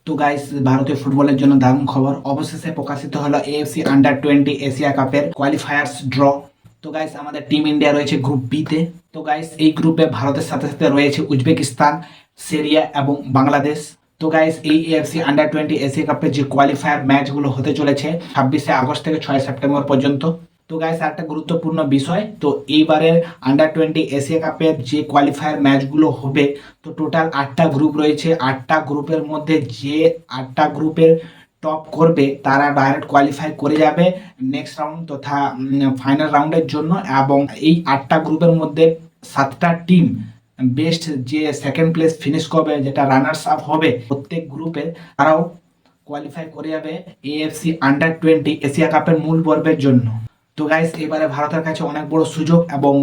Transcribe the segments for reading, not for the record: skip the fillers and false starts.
তো গাইস, ভারতীয় ফুটবলের জন্য দারুণ খবর। অবশেষে প্রকাশিত হলো এএফসি আন্ডার 20 এশিয়া কাপের কোয়ালিফায়ার্স ড্র। তো গাইস, আমাদের টিম ইন্ডিয়া রয়েছে গ্রুপ বি তে। তো গাইস, এই গ্রুপে ভারতের সাথে সাথে রয়েছে উজবেকিস্তান, সিরিয়া এবং বাংলাদেশ। তো গাইস, এই এএফসি আন্ডার 20 এশিয়া কাপের যে কোয়ালিফায়ার ম্যাচগুলো হতে চলেছে 26শে আগস্ট থেকে 6 সেপ্টেম্বর পর্যন্ত। তো গাইস, একটা গুরুত্বপূর্ণ বিষয়, তো এইবারের আন্ডার 20 এশিয়া কাপের যে কোয়ালিফায়ার ম্যাচগুলো হবে, তো টোটাল 8টা গ্রুপ রয়েছে। 8টা গ্রুপের মধ্যে যে 8টা গ্রুপের টপ করবে তারা ডাইরেক্ট কোয়ালিফাই করে যাবে নেক্সট রাউন্ড তথা ফাইনাল রাউন্ডের জন্য। এবং এই 8টা গ্রুপের মধ্যে 7টা টিম বেস্ট যে সেকেন্ড প্লেস ফিনিশ করবে, যেটা রানার্স আপ হবে প্রত্যেক গ্রুপে, তারাও কোয়ালিফাই করে যাবে এএফসি আন্ডার 20 এশিয়া কাপের মূল পর্বের জন্য। তো গাইস, এবারে ভারতের কাছে অনেক বড় সুযোগ এবং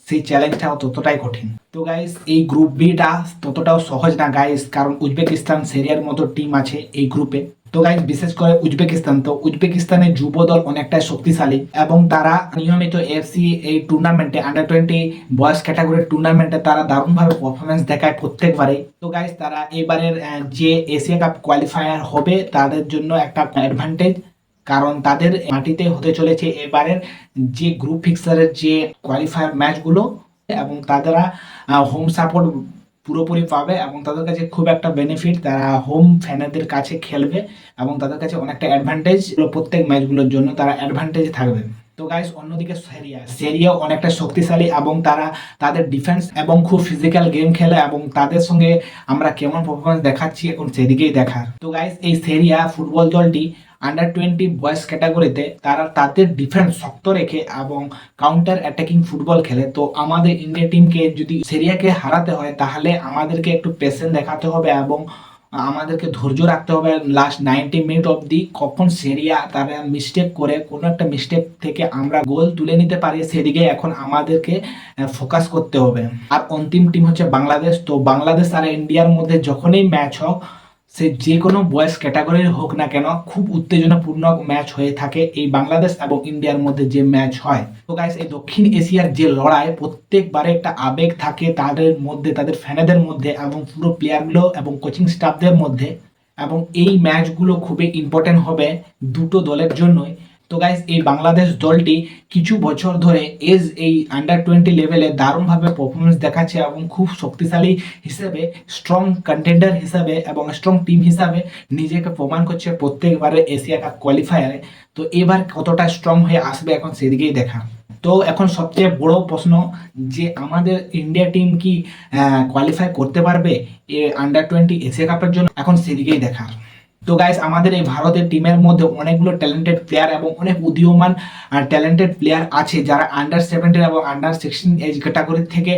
সেই চ্যালেঞ্জটাও ততটাই কঠিন। তো গাইস, এই গ্রুপ বিটা ততটাও সহজ না গাইস, কারণ উজবেকিস্তান, সিরিয়ার মতো টিম আছে এই গ্রুপে। তো গাইস, বিশেষ করে উজবেকিস্তান, তো উজবেকিস্তানের যুব দল অনেকটাই শক্তিশালী এবং তারা নিয়মিত এফসি এই টুর্নামেন্টে আন্ডার 20 বয়স ক্যাটাগরির টুর্নামেন্টে তারা দারুণভাবে পারফরমেন্স দেখায় প্রত্যেকবারে। তো গাইস, তারা এবারের যে এশিয়া কাপ কোয়ালিফায়ার হবে তাদের জন্য একটা অ্যাডভান্টেজ, কারণ তাদের মাটিতে হতে চলেছে এবারের যে গ্রুপ ফিক্সারের যে কোয়ালিফায়ার ম্যাচগুলো, এবং তারা হোম সাপোর্ট পুরোপুরি পাবে এবং তাদের কাছে খুব একটা বেনিফিট, তারা হোম ফ্যানেদের কাছে খেলবে এবং তাদের কাছে অনেকটা অ্যাডভান্টেজ, প্রত্যেক ম্যাচগুলোর জন্য তারা অ্যাডভান্টেজ থাকবে। তো গাইস, অন্যদিকে সেরিয়া অনেকটা শক্তিশালী এবং তারা তাদের ডিফেন্স এবং খুব ফিজিক্যাল গেম খেলে এবং তাদের সঙ্গে আমরা কেমন পারফরমেন্স দেখাচ্ছি এখন সেদিকেই দেখার। তো গাইস, এই সেরিয়া ফুটবল দলটি আন্ডার 20 বয়স ক্যাটাগরিতে তারা তাদের ডিফেন্স শক্ত রেখে এবং কাউন্টার অ্যাটাকিং ফুটবল খেলে। তো আমাদের ইন্ডিয়া টিমকে যদি সেরিয়াকে হারাতে হয় তাহলে আমাদেরকে একটু পেশেন্স দেখাতে হবে এবং আমাদেরকে ধৈর্য রাখতে হবে লাস্ট 90 মিনিট অবধি, কখন সেরিয়া তারা মিস্টেক করে কোনো একটা মিস্টেক থেকে আমরা গোল তুলে নিতে পারি সেদিকে এখন আমাদেরকে ফোকাস করতে হবে। আর অন্তিম টিম হচ্ছে বাংলাদেশ। তো বাংলাদেশ আর ইন্ডিয়ার মধ্যে যখনই ম্যাচ হোক, সে যে কোনো বয়স ক্যাটাগরির হোক না কেন, খুব উত্তেজনাপূর্ণ ম্যাচ হয়ে থাকে এই বাংলাদেশ এবং ইন্ডিয়ার মধ্যে যে ম্যাচ হয়। তো গাইস, এই দক্ষিণ এশিয়ার যে লড়াই প্রত্যেকবারে একটা আবেগ থাকে তাদের মধ্যে, তাদের ফ্যানেদের মধ্যে এবং পুরো প্লেয়ারগুলো এবং কোচিং স্টাফদের মধ্যে, এবং এই ম্যাচগুলো খুবই ইম্পর্টেন্ট হবে দুটো দলের জন্যই। তো গাইস, এই বাংলাদেশ দলটি কিছু বছর ধরে এই আন্ডার 20 লেভেলে দারুণভাবে পারফরমেন্স দেখাচ্ছে এবং খুব শক্তিশালী হিসেবে, স্ট্রং কন্টেন্ডার হিসাবে এবং স্ট্রং টিম হিসাবে নিজেকে প্রমাণ করছে প্রত্যেকবারে এশিয়া কাপ কোয়ালিফায়ারে। তো এবার কতটা স্ট্রং হয়ে আসবে এখন সেদিকেই দেখা। তো এখন সবচেয়ে বড় প্রশ্ন, যে আমাদের ইন্ডিয়া টিম কি কোয়ালিফাই করতে পারবে আন্ডার 20 এশিয়া কাপের জন্য, এখন সেদিকেই দেখার। তো গাইস, আমাদের এই ভারতের টিমের মধ্যে অনেকগুলো ট্যালেন্টেড প্লেয়ার এবং অনেক উদীয়মান ট্যালেন্টেড প্লেয়ার আছে যারা আন্ডার 17 এবং আন্ডার 16 এজ ক্যাটাগরি থেকে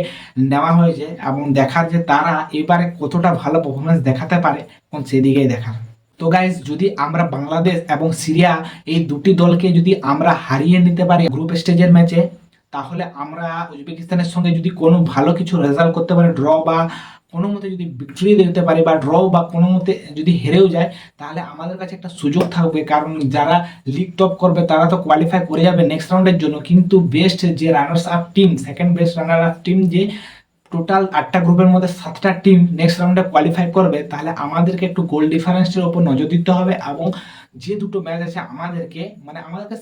নেওয়া হয়েছে, এবং দেখার যে তারা এবারে কতটা ভালো পারফরমেন্স দেখাতে পারে এখন সেদিকেই দেখার। তো গাইস, যদি আমরা বাংলাদেশ এবং সিরিয়া এই দুটি দলকে যদি আমরা হারিয়ে নিতে পারি গ্রুপ স্টেজের ম্যাচে, তাহলে আমরা উজবেকিস্তানের সঙ্গে যদি কোনো ভালো কিছু রেজাল্ট করতে পারি, ড্র বা কোনো মতে যদি ভিক্টরি দিতে পারি বা ড্র বা কোনো মতে যদি হেরেও যায়, তাহলে আমাদের কাছে একটা সুযোগ থাকবে, কারণ যারা লিগ টপ করবে তারা তো কোয়ালিফাই করে যাবে নেক্সট রাউন্ডের জন্য, কিন্তু বেস্ট যে runners up team, second best runner up team, যে টোটাল 8টা গ্রুপের মধ্যে 7টা টিম নেক্সট রাউন্ডে কোয়ালিফাই করবে, তাহলে আমাদেরকে একটু গোল ডিফারেন্সের উপর নজর দিতে হবে এবং যে দুটো ম্যাচ আছে আমাদেরকে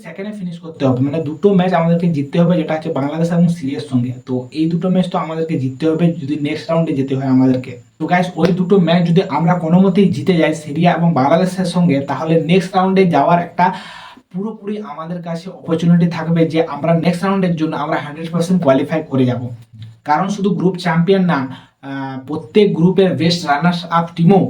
সেকেন্ডে ফিনিশ করতে হবে, মানে দুটো ম্যাচ আমাদেরকে জিততে হবে, যেটা হচ্ছে বাংলাদেশ এবং সিরিয়ার সঙ্গে। তো এই দুটো ম্যাচ তো আমাদেরকে জিততে হবে যদি নেক্সট রাউন্ডে যেতে হয় আমাদেরকে। তো গাইস, ওই দুটো ম্যাচ যদি আমরা কোনো মতেই জিতে যাই সিরিয়া এবং বাংলাদেশের সঙ্গে, তাহলে নেক্সট রাউন্ডে যাওয়ার একটা পুরোপুরি আমাদের কাছে অপরচুনিটি থাকবে, যে আমরা নেক্সট রাউন্ডের জন্য আমরা 100% কোয়ালিফাই করে যাব। কারণ শুধু গ্রুপ চ্যাম্পিয়ন না, প্রত্যেক গ্রুপের বেস্ট রানার্স আপ টিমও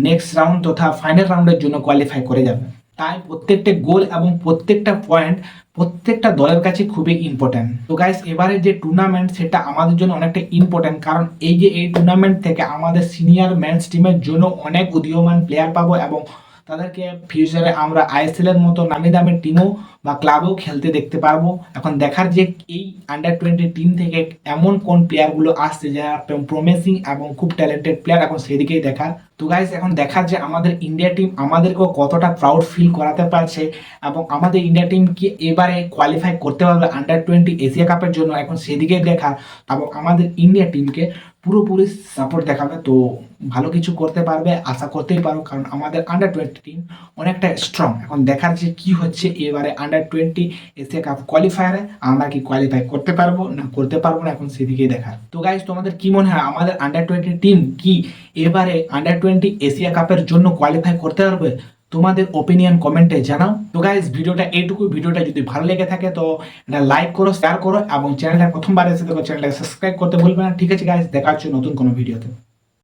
নেক্সট রাউন্ড তথা ফাইনাল রাউন্ডের জন্য কোয়ালিফাই করে যাবে। তাই প্রত্যেকটা গোল এবং প্রত্যেকটা পয়েন্ট প্রত্যেকটা দলের কাছে খুবই ইম্পর্টেন্ট। তো গাইস, এবারে যে টুর্নামেন্ট সেটা আমাদের জন্য অনেকটা ইম্পর্টেন্ট, কারণ এই টুর্নামেন্ট থেকে আমাদের সিনিয়র মেন্স টিমের জন্য অনেক উদীয়মান প্লেয়ার পাবো এবং তাদেরকে ফিউচারে আমরা আইএসএল এর মতো নামি দামি টিমও বা ক্লাবেও খেলতে দেখতে পারবো। এখন দেখার যে এই আন্ডার 20 টিম থেকে এমন কোন প্লেয়ারগুলো আসছে যারা প্রমিসিং এবং খুব ট্যালেন্টেড প্লেয়ার, এখন সেদিকেই দেখার। তো গাইস, এখন দেখার যে আমাদের ইন্ডিয়া টিম আমাদেরকেও কতটা প্রাউড ফিল করাতে পারছে এবং আমাদের ইন্ডিয়া টিম কি এবারে কোয়ালিফাই করতে পারবে আন্ডার 20 এশিয়া কাপের জন্য, এখন সেদিকেই দেখার এবং আমাদের ইন্ডিয়া টিমকে পুরোপুরি সাপোর্ট দেখাবে। তো ভালো কিছু করতে পারবে আশা করতেই পারো, কারণ আমাদের আন্ডার 20 টিম অনেকটা স্ট্রং। এখন দেখার যে কি হচ্ছে এবারে আন্ডার 20 এশিয়া কাপ কোয়ালিফায়ারে আমরা কি কোয়ালিফাই করতে পারবো না করতে পারবো না, এখন সেদিকেই দেখার। তো গাইস তোমাদের কি মনে হয় আমাদের আন্ডার 20 টিম কি এবারে আন্ডার 20 এশিয়া কাপের জন্য কোয়ালিফাই করতে পারবে? তোমাদের ওপিনিয়ন কমেন্টে জানাও। তো গাইস ভিডিওটা এইটুকু। ভিডিওটা যদি ভালো লেগে থাকে তো এটা লাইক করো, শেয়ার করো এবং চ্যানেলটা প্রথমবার এসে দেখো চ্যানেলটাকে সাবস্ক্রাইব করতে ভুলবে না। ঠিক আছে গাইস, দেখা হচ্ছে নতুন কোনো ভিডিওতে।